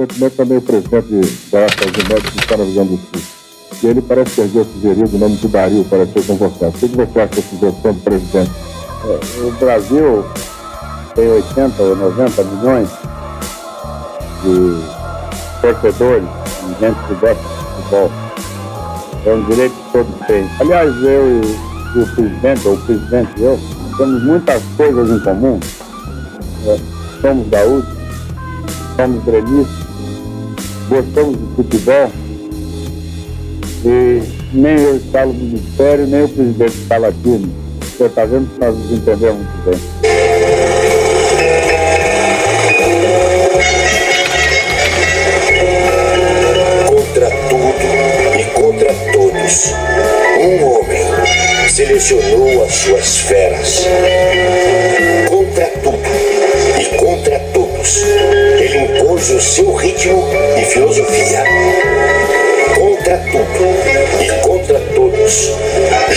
coincidentemente também o presidente da Estados Unidos está na Rio Grande do Sul. E ele parece ter sugerido o nome de Dario para ser convocado. O que você acha da sugestão do presidente? O Brasil tem 80 ou 90 milhões de torcedores, de gente que gosta de futebol. É um direito que todos têm. Aliás, eu e o presidente e eu, temos muitas coisas em comum. Somos gaúchos, somos gremistas, gostamos de futebol e nem eu instalo o ministério, nem o presidente instala aqui. Você está vendo que nós nos entendemos muito bem. Contra tudo e contra todos, um homem selecionou as suas feras. Contra tudo e contra todos, ele impôs o seu ritmo e filosofia. Contra tudo e contra todos,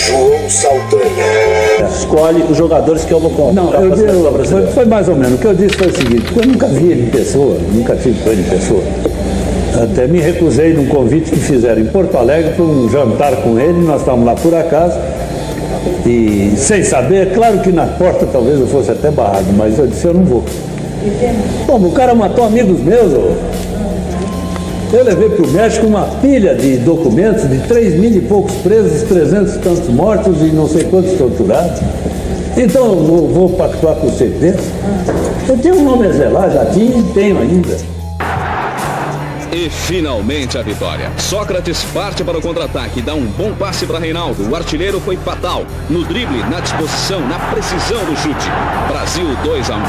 João Saldanha. Escolhe os jogadores que eu vou comprar. Não, foi mais ou menos. O que eu disse foi o seguinte: eu nunca vi ele em pessoa, nunca tive com ele em pessoa. Até me recusei num convite que fizeram em Porto Alegre para um jantar com ele. Nós estávamos lá por acaso e sem saber, claro que na porta talvez eu fosse até barrado, mas eu disse: eu não vou. Bom, o cara matou amigos meus. Eu levei para o México uma pilha de documentos de 3.000 e poucos presos, 300 e tantos mortos e não sei quantos torturados. Então eu vou pactuar com o CT. Eu tenho um nome a zelar, já tinha e tenho ainda. E finalmente a vitória. Sócrates parte para o contra-ataque, dá um bom passe para Reinaldo. O artilheiro foi fatal. No drible, na disposição, na precisão do chute. Brasil 2-1.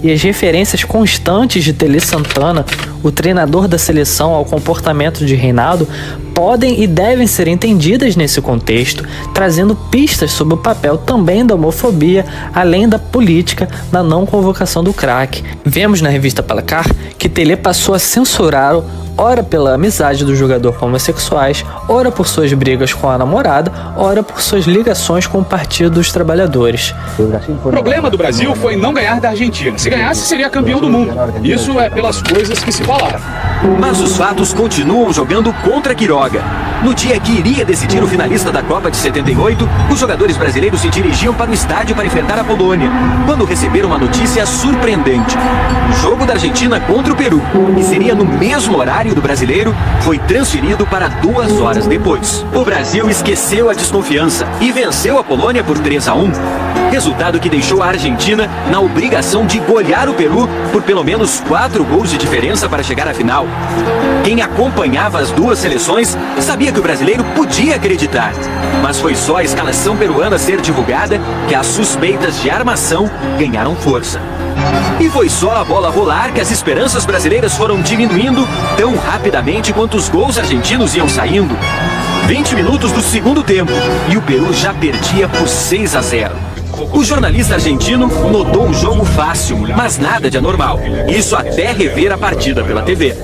E as referências constantes de Tele Santana, o treinador da seleção, ao comportamento de Reinaldo, podem e devem ser entendidas nesse contexto, trazendo pistas sobre o papel também da homofobia, além da política na não convocação do craque. Vemos na revista Placar que Tele passou a censurá-lo, ora pela amizade do jogador com homossexuais, ora por suas brigas com a namorada, ora por suas ligações com o Partido dos Trabalhadores. O problema do Brasil foi não ganhar da Argentina. Se ganhasse, seria campeão do mundo. Isso é pelas coisas que se falaram. Mas os fatos continuam jogando contra Quiroga. No dia que iria decidir o finalista da Copa de 78, os jogadores brasileiros se dirigiam para o estádio para enfrentar a Polônia, quando receberam uma notícia surpreendente. O jogo da Argentina contra o Peru, que seria no mesmo horário do brasileiro, foi transferido para 2 horas depois. O Brasil esqueceu a desconfiança e venceu a Polônia por 3-1. Resultado que deixou a Argentina na obrigação de golear o Peru por pelo menos 4 gols de diferença para chegar à final. Quem acompanhava as duas seleções sabia que o brasileiro podia acreditar, mas foi só a escalação peruana ser divulgada que as suspeitas de armação ganharam força. E foi só a bola rolar que as esperanças brasileiras foram diminuindo tão rapidamente quanto os gols argentinos iam saindo. 20 minutos do segundo tempo e o Peru já perdia por 6-0. O jornalista argentino notou um jogo fácil, mas nada de anormal. Isso até rever a partida pela TV.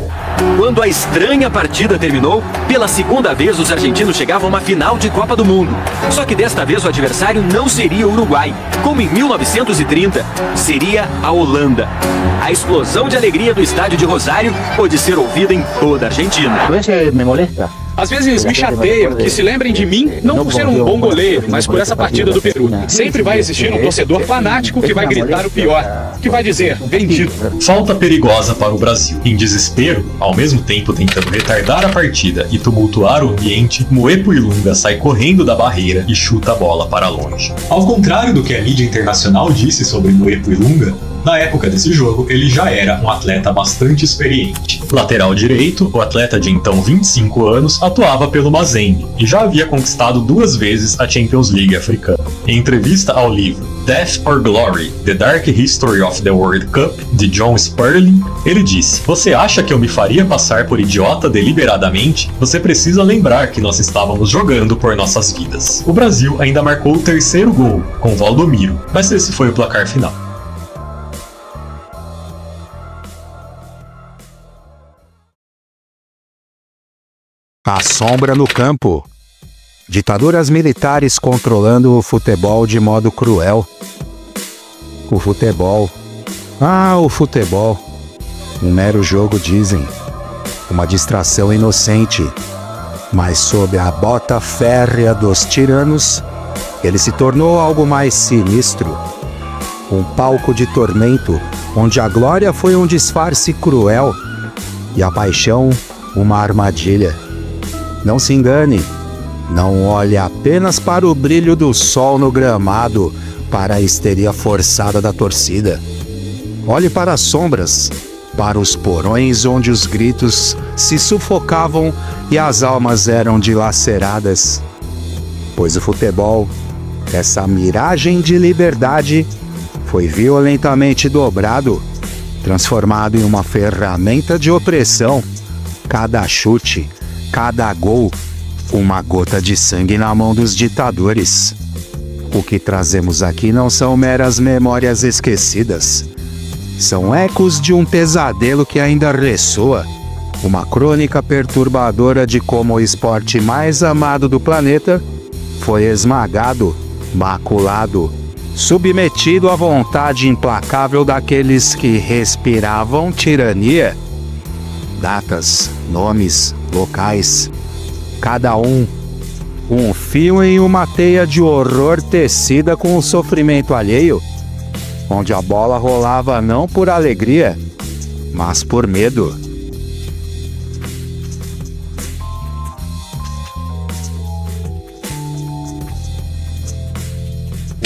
Quando a estranha partida terminou, pela segunda vez os argentinos chegavam a uma final de Copa do Mundo. Só que desta vez o adversário não seria o Uruguai, como em 1930, seria a Holanda. A explosão de alegria do estádio de Rosário pôde ser ouvida em toda a Argentina. Me molesta. Às vezes me chateia que se lembrem de mim, não por ser um bom goleiro, mas por essa partida do Peru. Sempre vai existir um torcedor fanático que vai gritar o pior, que vai dizer, vendido. Falta perigosa para o Brasil. Em desespero, ao mesmo tempo tentando retardar a partida e tumultuar o ambiente, Moepo Ilunga sai correndo da barreira e chuta a bola para longe. Ao contrário do que a mídia internacional disse sobre Moepo Ilunga, na época desse jogo, ele já era um atleta bastante experiente. Lateral direito, o atleta de então 25 anos atuava pelo Mazembe e já havia conquistado 2 vezes a Champions League africana. Em entrevista ao livro Death or Glory, The Dark History of the World Cup, de John Sperling, ele disse: "Você acha que eu me faria passar por idiota deliberadamente? Você precisa lembrar que nós estávamos jogando por nossas vidas." O Brasil ainda marcou o 3º gol, com Valdomiro, mas esse foi o placar final. A sombra no campo. Ditaduras militares controlando o futebol de modo cruel. O futebol. Ah, o futebol. Um mero jogo, dizem. Uma distração inocente. Mas sob a bota férrea dos tiranos, ele se tornou algo mais sinistro. Um palco de tormento, onde a glória foi um disfarce cruel e a paixão uma armadilha. Não se engane, não olhe apenas para o brilho do sol no gramado, para a histeria forçada da torcida. Olhe para as sombras, para os porões onde os gritos se sufocavam e as almas eram dilaceradas. Pois o futebol, essa miragem de liberdade, foi violentamente dobrado, transformado em uma ferramenta de opressão. Cada chute, cada gol, uma gota de sangue na mão dos ditadores. O que trazemos aqui não são meras memórias esquecidas. São ecos de um pesadelo que ainda ressoa. Uma crônica perturbadora de como o esporte mais amado do planeta foi esmagado, maculado, submetido à vontade implacável daqueles que respiravam tirania. Datas, nomes, locais, cada um fio em uma teia de horror tecida com o sofrimento alheio, onde a bola rolava não por alegria, mas por medo.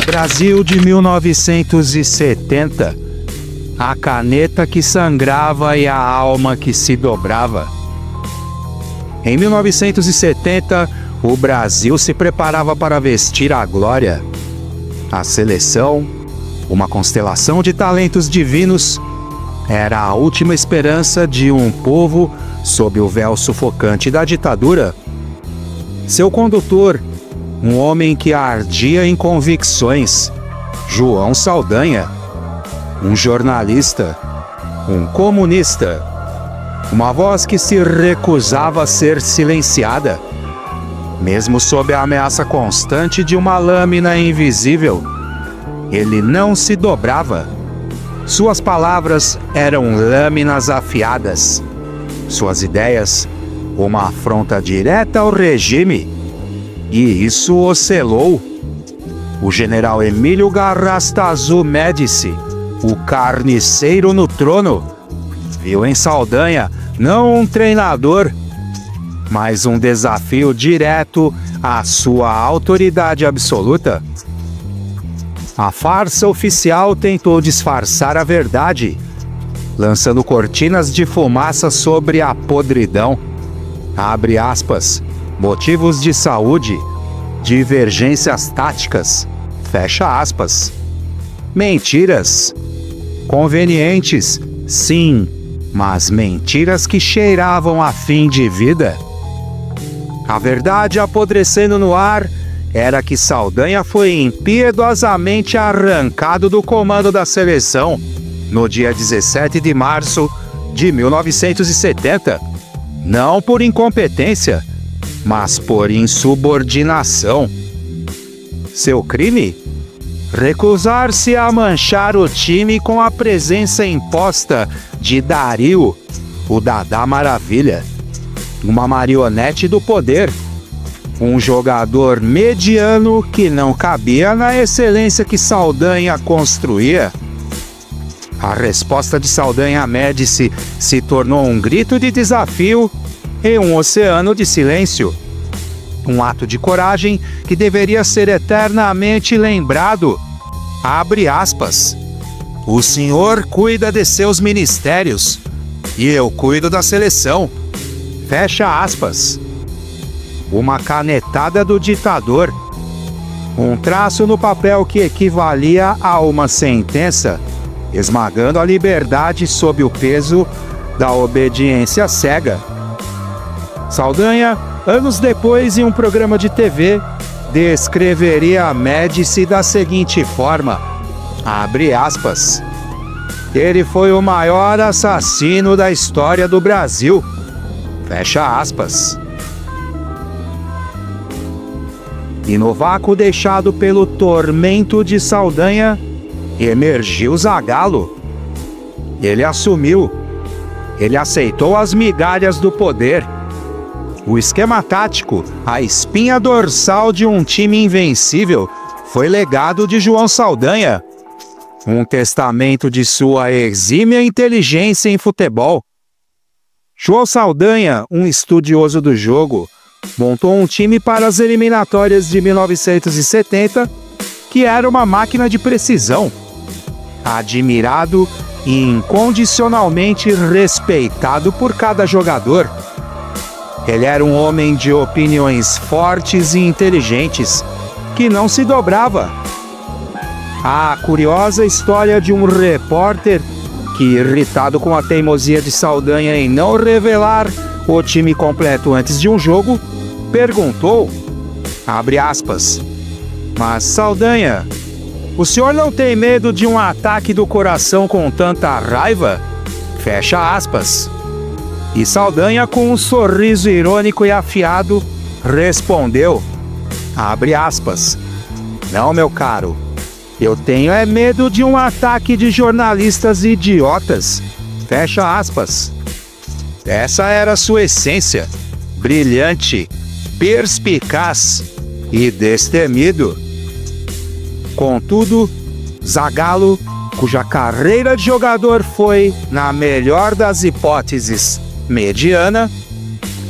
O Brasil de 1970, a caneta que sangrava e a alma que se dobrava. Em 1970, o Brasil se preparava para vestir a glória. A seleção, uma constelação de talentos divinos, era a última esperança de um povo sob o véu sufocante da ditadura. Seu condutor, um homem que ardia em convicções, João Saldanha. Um jornalista, um comunista, uma voz que se recusava a ser silenciada, mesmo sob a ameaça constante de uma lâmina invisível. Ele não se dobrava. Suas palavras eram lâminas afiadas. Suas ideias, uma afronta direta ao regime. E isso o selou. O general Emílio Garrastazu Médici, o carniceiro no trono, viu em Saldanha não um treinador, mas um desafio direto à sua autoridade absoluta. A farsa oficial tentou disfarçar a verdade, lançando cortinas de fumaça sobre a podridão. Abre aspas, motivos de saúde, divergências táticas, fecha aspas. Mentiras. Convenientes, sim, mas mentiras que cheiravam a fim de vida. A verdade apodrecendo no ar era que Saldanha foi impiedosamente arrancado do comando da seleção no dia 17 de março de 1970. Não por incompetência, mas por insubordinação. Seu crime? Recusar-se a manchar o time com a presença imposta de Dario, o Dadá Maravilha, uma marionete do poder, um jogador mediano que não cabia na excelência que Saldanha construía. A resposta de Saldanha Médici se tornou um grito de desafio e um oceano de silêncio. Um ato de coragem que deveria ser eternamente lembrado. Abre aspas. O senhor cuida de seus ministérios e eu cuido da seleção. Fecha aspas. Uma canetada do ditador. Um traço no papel que equivalia a uma sentença, esmagando a liberdade sob o peso da obediência cega. Saldanha, anos depois, em um programa de TV, descreveria Médici da seguinte forma, abre aspas, ele foi o maior assassino da história do Brasil, fecha aspas. E no vácuo deixado pelo tormento de Saldanha, emergiu Zagallo. Ele assumiu, ele aceitou as migalhas do poder. O esquema tático, a espinha dorsal de um time invencível, foi legado de João Saldanha. Um testamento de sua exímia inteligência em futebol. João Saldanha, um estudioso do jogo, montou um time para as eliminatórias de 1970, que era uma máquina de precisão. Admirado e incondicionalmente respeitado por cada jogador. Ele era um homem de opiniões fortes e inteligentes, que não se dobrava. A curiosa história de um repórter que, irritado com a teimosia de Saldanha em não revelar o time completo antes de um jogo, perguntou, abre aspas, mas Saldanha, o senhor não tem medo de um ataque do coração com tanta raiva? Fecha aspas. E Saldanha, com um sorriso irônico e afiado, respondeu, abre aspas, não, meu caro, eu tenho é medo de um ataque de jornalistas idiotas. Fecha aspas. Essa era a sua essência, brilhante, perspicaz e destemido. Contudo, Zagallo, cuja carreira de jogador foi, na melhor das hipóteses, mediana,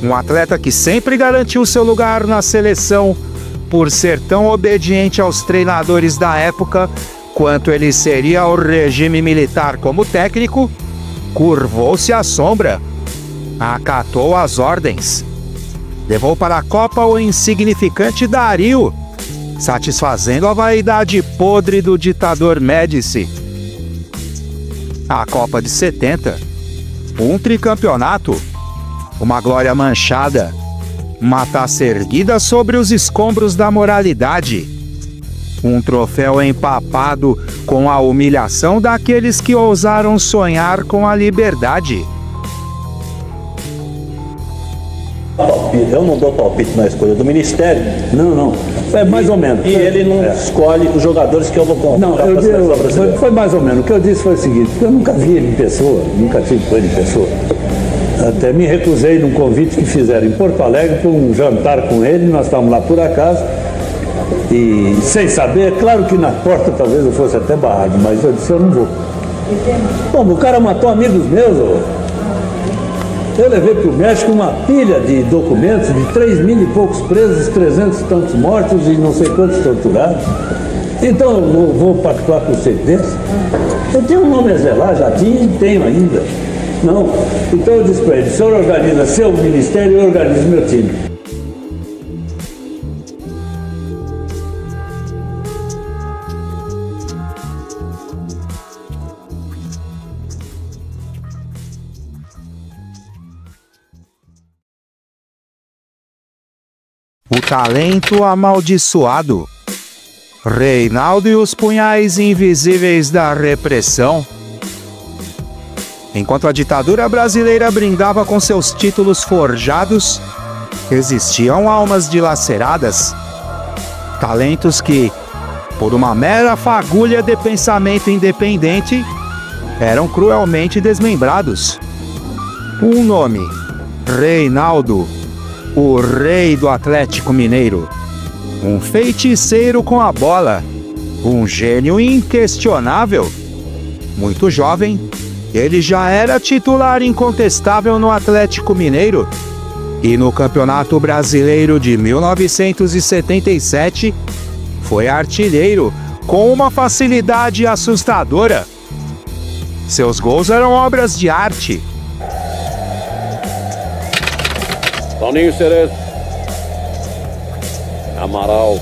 um atleta que sempre garantiu seu lugar na seleção por ser tão obediente aos treinadores da época quanto ele seria ao regime militar como técnico, curvou-se à sombra, acatou as ordens, levou para a Copa o insignificante Dario, satisfazendo a vaidade podre do ditador Médici. A Copa de 70, um tricampeonato, uma glória manchada, uma taça erguida sobre os escombros da moralidade, um troféu empapado com a humilhação daqueles que ousaram sonhar com a liberdade. Eu não dou palpite na escolha do Ministério. Não. É mais ou menos. E ele não escolhe os jogadores que eu vou comprar. Não, foi mais ou menos. O que eu disse foi o seguinte, eu nunca vi ele em pessoa, nunca tive com ele em pessoa. Até me recusei num convite que fizeram em Porto Alegre para um jantar com ele, nós estávamos lá por acaso, e sem saber, claro que na porta talvez eu fosse até barrado, mas eu disse, eu não vou. Bom, o cara matou amigos meus, eu levei para o México uma pilha de documentos de 3.000 e poucos presos, 300 e tantos mortos e não sei quantos torturados. Então eu não vou pactuar com vocês desse. Eu tenho um nome a zelar, já tinha e tenho ainda. Não. Então eu disse para ele, o senhor organiza seu ministério e eu organizo meu time. O talento amaldiçoado. Reinaldo e os punhais invisíveis da repressão. Enquanto a ditadura brasileira brindava com seus títulos forjados, existiam almas dilaceradas. Talentos que, por uma mera fagulha de pensamento independente, eram cruelmente desmembrados. Um nome, Reinaldo, o rei do Atlético Mineiro. Um feiticeiro com a bola, um gênio inquestionável. Muito jovem, ele já era titular incontestável no Atlético Mineiro e no Campeonato Brasileiro de 1977 foi artilheiro com uma facilidade assustadora. Seus gols eram obras de arte. Toninho Cerezo, Amaral,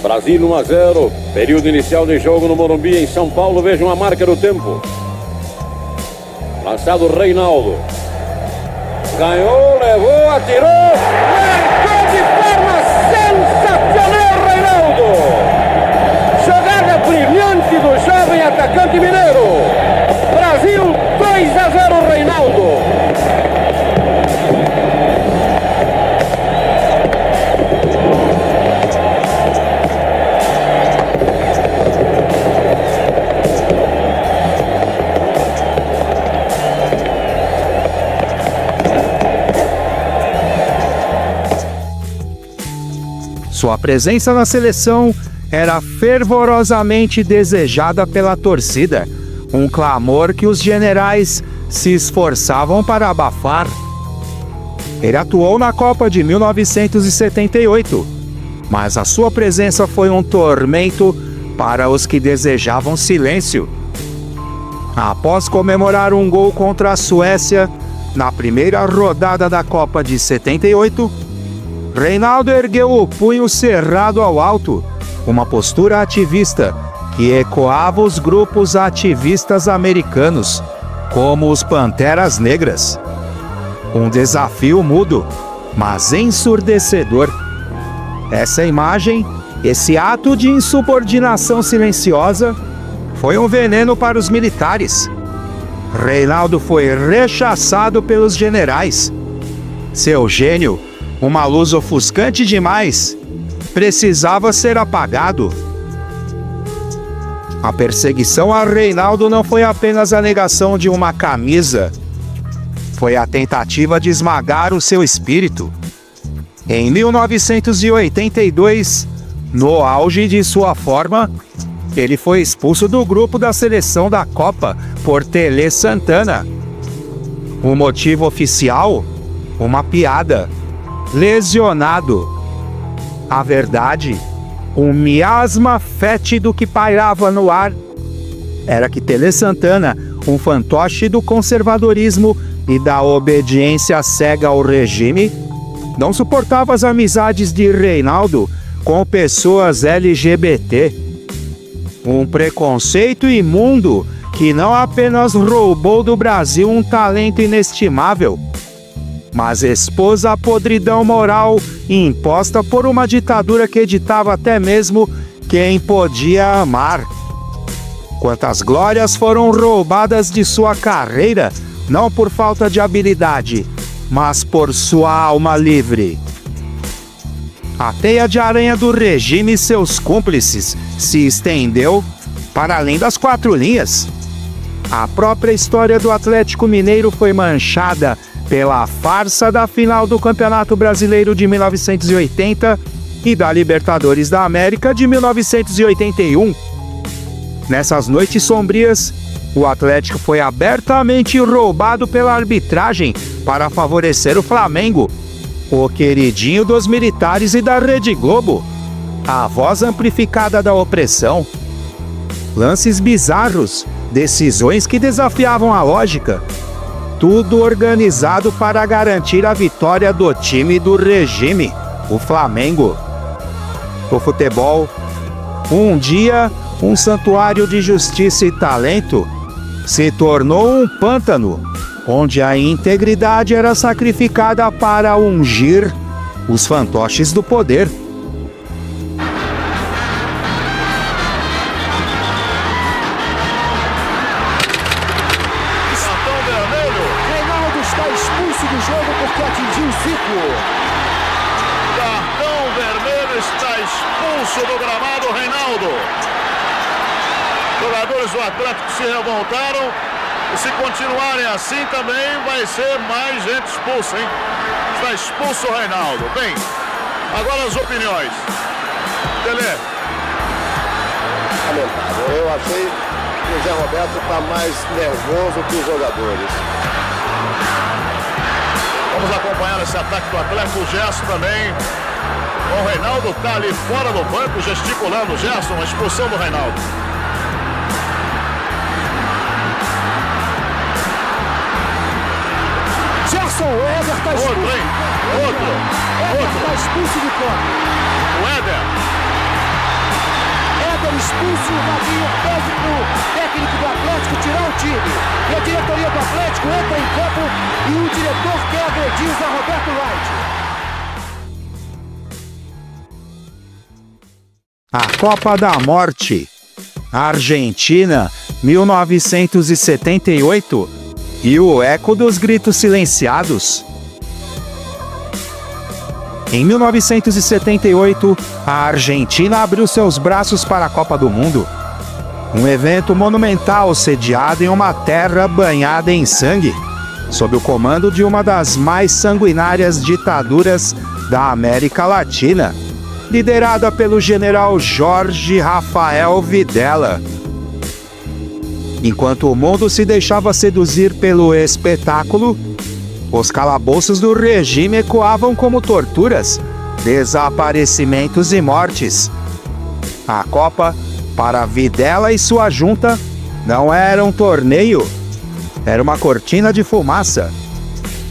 Brasil 1-0, período inicial de jogo no Morumbi, em São Paulo. Vejam a marca do tempo. Lançado Reinaldo, ganhou, levou, atirou, marcou de forma sensacional Reinaldo. Jogada brilhante do jovem atacante mineiro. Brasil 2-0 Reinaldo. Sua presença na seleção era fervorosamente desejada pela torcida, um clamor que os generais se esforçavam para abafar. Ele atuou na Copa de 1978, mas a sua presença foi um tormento para os que desejavam silêncio. Após comemorar um gol contra a Suécia na primeira rodada da Copa de 78, Reinaldo ergueu o punho cerrado ao alto, uma postura ativista que ecoava os grupos ativistas americanos, como os Panteras Negras. Um desafio mudo, mas ensurdecedor. Essa imagem, esse ato de insubordinação silenciosa, foi um veneno para os militares. Reinaldo foi rechaçado pelos generais. Seu gênio, uma luz ofuscante demais, precisava ser apagado. A perseguição a Reinaldo não foi apenas a negação de uma camisa. Foi a tentativa de esmagar o seu espírito. Em 1982, no auge de sua forma, ele foi expulso do grupo da seleção da Copa por Tele Santana. O motivo oficial? Uma piada. Lesionado. A verdade, um miasma fétido que pairava no ar, era que Tele Santana, um fantoche do conservadorismo e da obediência cega ao regime, não suportava as amizades de Reinaldo com pessoas LGBT. Um preconceito imundo que não apenas roubou do Brasil um talento inestimável, mas expôs a podridão moral imposta por uma ditadura que editava até mesmo quem podia amar. Quantas glórias foram roubadas de sua carreira, não por falta de habilidade, mas por sua alma livre. A teia de aranha do regime e seus cúmplices se estendeu para além das 4 linhas. A própria história do Atlético Mineiro foi manchada pela farsa da final do Campeonato Brasileiro de 1980 e da Libertadores da América de 1981. Nessas noites sombrias, o Atlético foi abertamente roubado pela arbitragem para favorecer o Flamengo, o queridinho dos militares e da Rede Globo, a voz amplificada da opressão. Lances bizarros, decisões que desafiavam a lógica, tudo organizado para garantir a vitória do time do regime, o Flamengo. O futebol, um dia um santuário de justiça e talento, se tornou um pântano, onde a integridade era sacrificada para ungir os fantoches do poder. Cartão vermelho. Reinaldo está expulso do jogo porque atingiu o ciclo. Cartão vermelho, está expulso do gramado Reinaldo. Jogadores do Atlético se revoltaram. E se continuarem assim também vai ser mais gente expulsa, hein? Está expulso o Reinaldo. Bem, agora as opiniões. Tele. Lamentável. Eu achei que o Zé Roberto está mais nervoso que os jogadores. Vamos acompanhar esse ataque do Atlético. O Gerson também. O Reinaldo está ali fora do banco gesticulando. O Gerson, a expulsão do Reinaldo. Gerson, o Éder está expulso. Outro, hein? Outro. Éder está expulso de campo. O Éder. Éder expulso. O Vaguinho pede para o técnico do Atlético tirar o time. E a diretoria do Atlético entra em campo e o diretor quer agredir o Zé Roberto Wright. A Copa da Morte, Argentina, 1978, e o eco dos gritos silenciados. Em 1978, a Argentina abriu seus braços para a Copa do Mundo. Um evento monumental sediado em uma terra banhada em sangue, sob o comando de uma das mais sanguinárias ditaduras da América Latina. liderada pelo general Jorge Rafael Videla. Enquanto o mundo se deixava seduzir pelo espetáculo, os calabouços do regime ecoavam como torturas, desaparecimentos e mortes. A Copa, para Videla e sua junta, não era um torneio, era uma cortina de fumaça,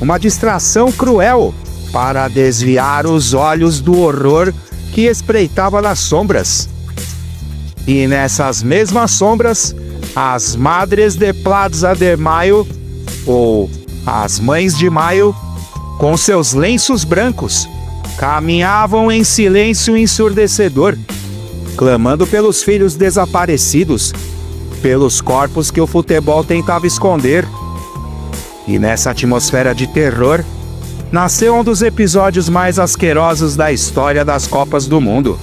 uma distração cruel para desviar os olhos do horror que espreitava nas sombras. E nessas mesmas sombras, as Madres de Plaza de Maio, ou as Mães de Maio, com seus lenços brancos, caminhavam em silêncio ensurdecedor, clamando pelos filhos desaparecidos, pelos corpos que o futebol tentava esconder. E nessa atmosfera de terror, nasceu um dos episódios mais asquerosos da história das Copas do Mundo.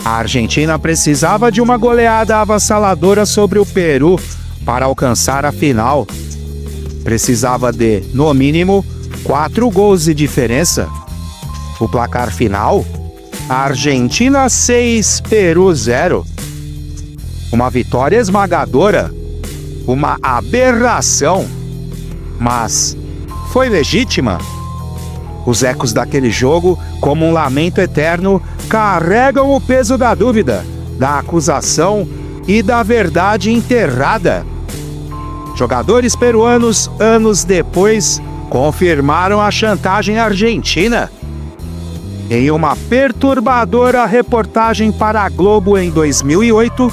A Argentina precisava de uma goleada avassaladora sobre o Peru para alcançar a final. Precisava de, no mínimo, 4 gols de diferença. O placar final? Argentina 6, Peru 0. Uma vitória esmagadora. Uma aberração. Mas foi legítima? Os ecos daquele jogo, como um lamento eterno, carregam o peso da dúvida, da acusação e da verdade enterrada. Jogadores peruanos, anos depois, confirmaram a chantagem argentina. Em uma perturbadora reportagem para a Globo em 2008,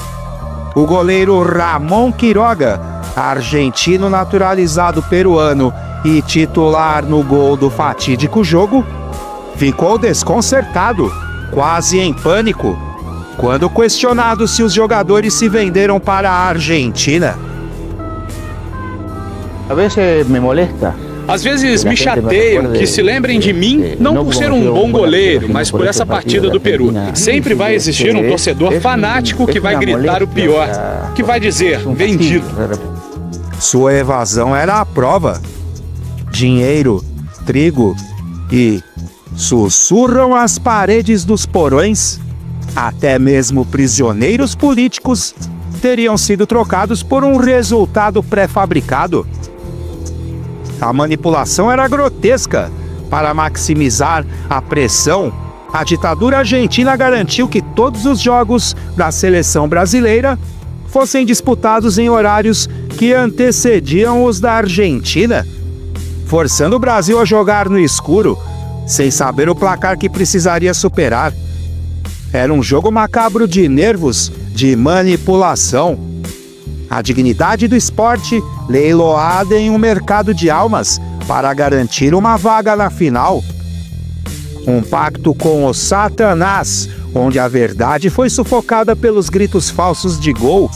o goleiro Ramon Quiroga, argentino naturalizado peruano e titular no gol do fatídico jogo, ficou desconcertado, quase em pânico, quando questionado se os jogadores se venderam para a Argentina. A vezes me molesta. Às vezes me chateiam que se lembrem de mim não por ser um bom goleiro, mas por essa partida do Peru. Sempre vai existir um torcedor fanático que vai gritar o pior, que vai dizer, vendido. Sua evasão era a prova. Dinheiro, trigo e sussurram as paredes dos porões. Até mesmo prisioneiros políticos teriam sido trocados por um resultado pré-fabricado. A manipulação era grotesca. Para maximizar a pressão, a ditadura argentina garantiu que todos os jogos da seleção brasileira fossem disputados em horários que antecediam os da Argentina, forçando o Brasil a jogar no escuro, sem saber o placar que precisaria superar. Era um jogo macabro de nervos, de manipulação. A dignidade do esporte leiloada em um mercado de almas para garantir uma vaga na final. Um pacto com o Satanás, onde a verdade foi sufocada pelos gritos falsos de gol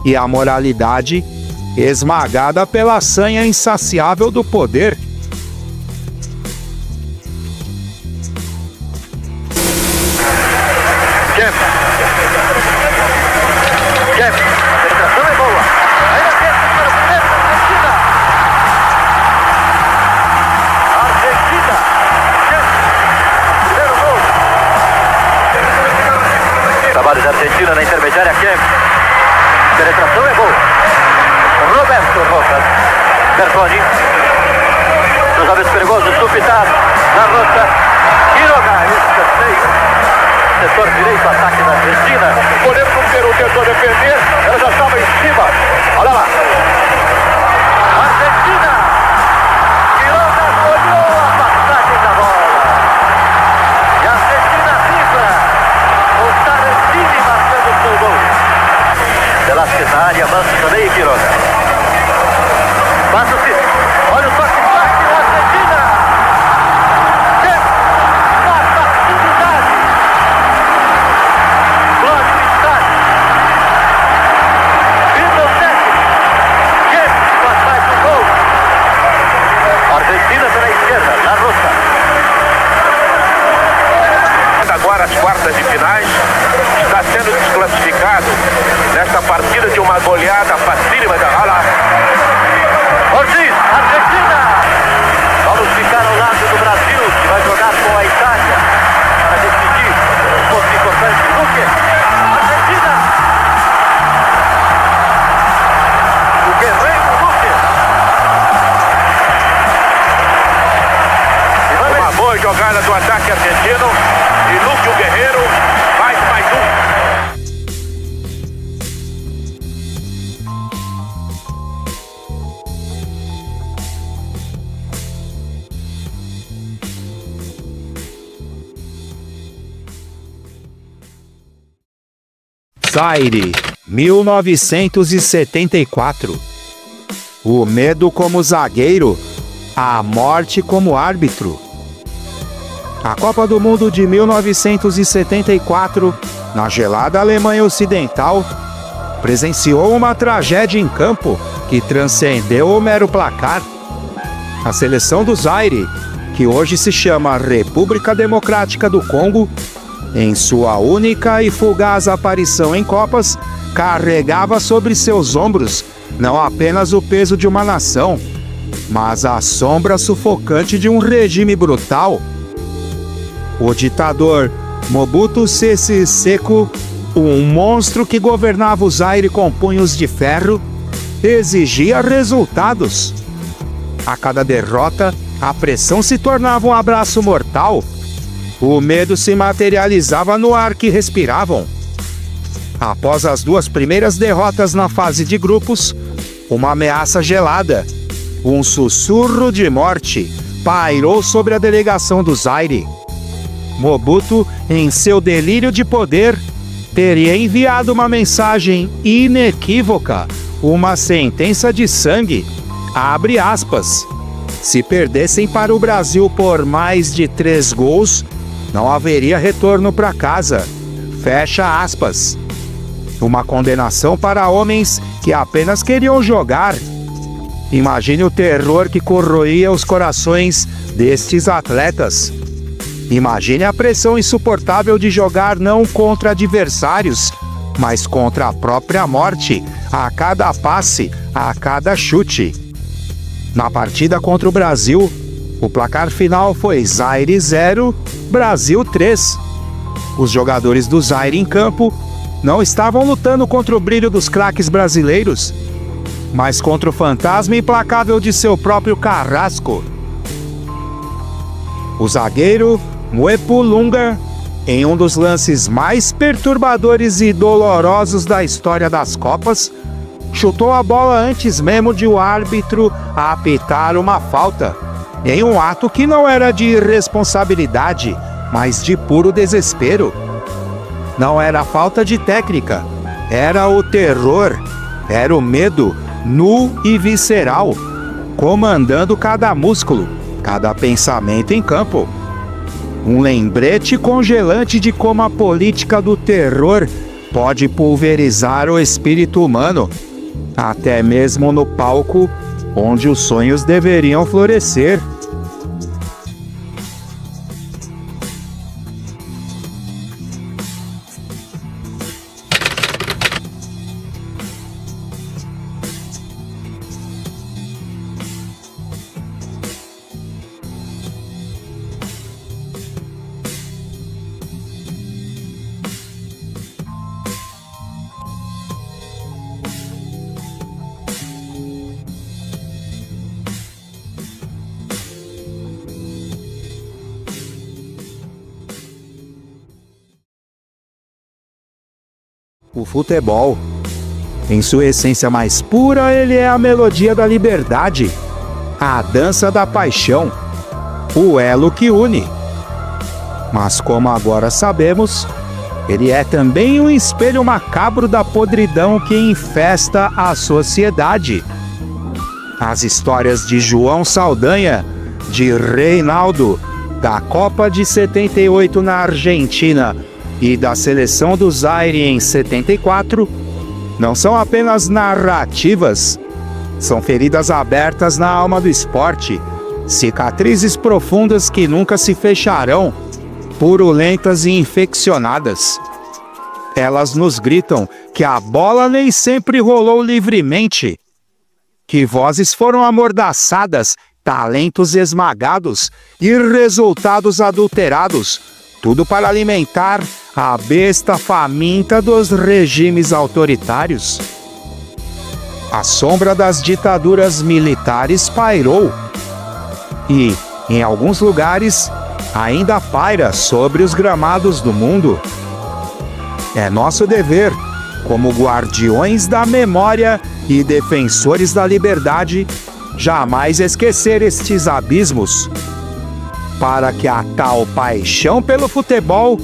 e a moralidade esmagada pela sanha insaciável do poder. Argentina na intermediária, Kemp. Penetração é gol. Roberto Rojas. Bertoni. Cruzamento perigoso, Supitar. Na rota. Quiroga. Escanteio. Setor direito, ataque da Argentina. O goleiro do Peru tentou defender. Ela já estava em cima. Olha lá. Argentina. Quiroga olhou a passagem da bola. E a Argentina vibra. O Tarantini marcando o seu gol. Velasquez na área, avança também e Quiroga. Passa o Cícero. Olha o toque baixo da Argentina. Mata a atividade. Glória do estádio. Vindo o técnico. Faz mais um gol. Argentina pela esquerda, na Rosa. Agora as quartas de finais, está sendo desclassificado nesta partida de uma goleada facílima. Olha lá. Ortiz, Argentina. Vamos ficar ao lado do Brasil, que vai Zaire, 1974. O medo como zagueiro, a morte como árbitro. A Copa do Mundo de 1974, na gelada Alemanha Ocidental, presenciou uma tragédia em campo que transcendeu o mero placar. A seleção do Zaire, que hoje se chama República Democrática do Congo, em sua única e fugaz aparição em Copas, carregava sobre seus ombros não apenas o peso de uma nação, mas a sombra sufocante de um regime brutal. O ditador Mobutu Sese Seko, um monstro que governava o Zaire com punhos de ferro, exigia resultados. A cada derrota, a pressão se tornava um abraço mortal. O medo se materializava no ar que respiravam. Após as duas primeiras derrotas na fase de grupos, uma ameaça gelada, um sussurro de morte, pairou sobre a delegação do Zaire. Mobutu, em seu delírio de poder, teria enviado uma mensagem inequívoca, uma sentença de sangue. Abre aspas. Se perdessem para o Brasil por mais de 3 gols, não haveria retorno para casa. Fecha aspas. Uma condenação para homens que apenas queriam jogar. Imagine o terror que corroía os corações destes atletas. Imagine a pressão insuportável de jogar não contra adversários, mas contra a própria morte, a cada passe, a cada chute. Na partida contra o Brasil, o placar final foi Zaire 0, Brasil 3. Os jogadores do Zaire em campo não estavam lutando contra o brilho dos craques brasileiros, mas contra o fantasma implacável de seu próprio carrasco. O zagueiro Mwepu Lunga, em um dos lances mais perturbadores e dolorosos da história das Copas, chutou a bola antes mesmo de o árbitro apitar uma falta, em um ato que não era de irresponsabilidade, mas de puro desespero. Não era falta de técnica, era o terror, era o medo nu e visceral, comandando cada músculo, cada pensamento em campo. Um lembrete congelante de como a política do terror pode pulverizar o espírito humano, até mesmo no palco onde os sonhos deveriam florescer. O futebol, em sua essência mais pura, ele é a melodia da liberdade, a dança da paixão, o elo que une. Mas como agora sabemos, ele é também um espelho macabro da podridão que infesta a sociedade. As histórias de João Saldanha, de Reinaldo, da Copa de 78 na Argentina e da seleção do Zaire em 74, não são apenas narrativas, são feridas abertas na alma do esporte, cicatrizes profundas que nunca se fecharão, purulentas e infeccionadas. Elas nos gritam que a bola nem sempre rolou livremente, que vozes foram amordaçadas, talentos esmagados e resultados adulterados, tudo para alimentar a besta faminta dos regimes autoritários. A sombra das ditaduras militares pairou e, em alguns lugares, ainda paira sobre os gramados do mundo. É nosso dever, como guardiões da memória e defensores da liberdade, jamais esquecer estes abismos, para que a tal paixão pelo futebol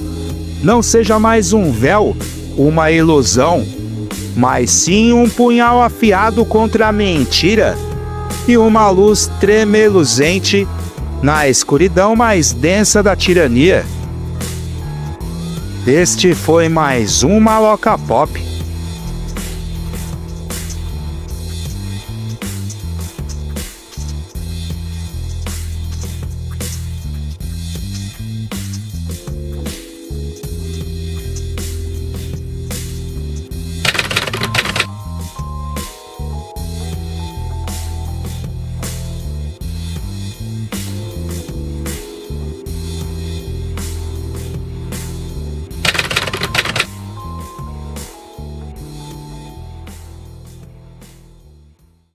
não seja mais um véu uma ilusão, mas sim um punhal afiado contra a mentira e uma luz tremeluzente na escuridão mais densa da tirania. Este foi mais um Maloca Pop.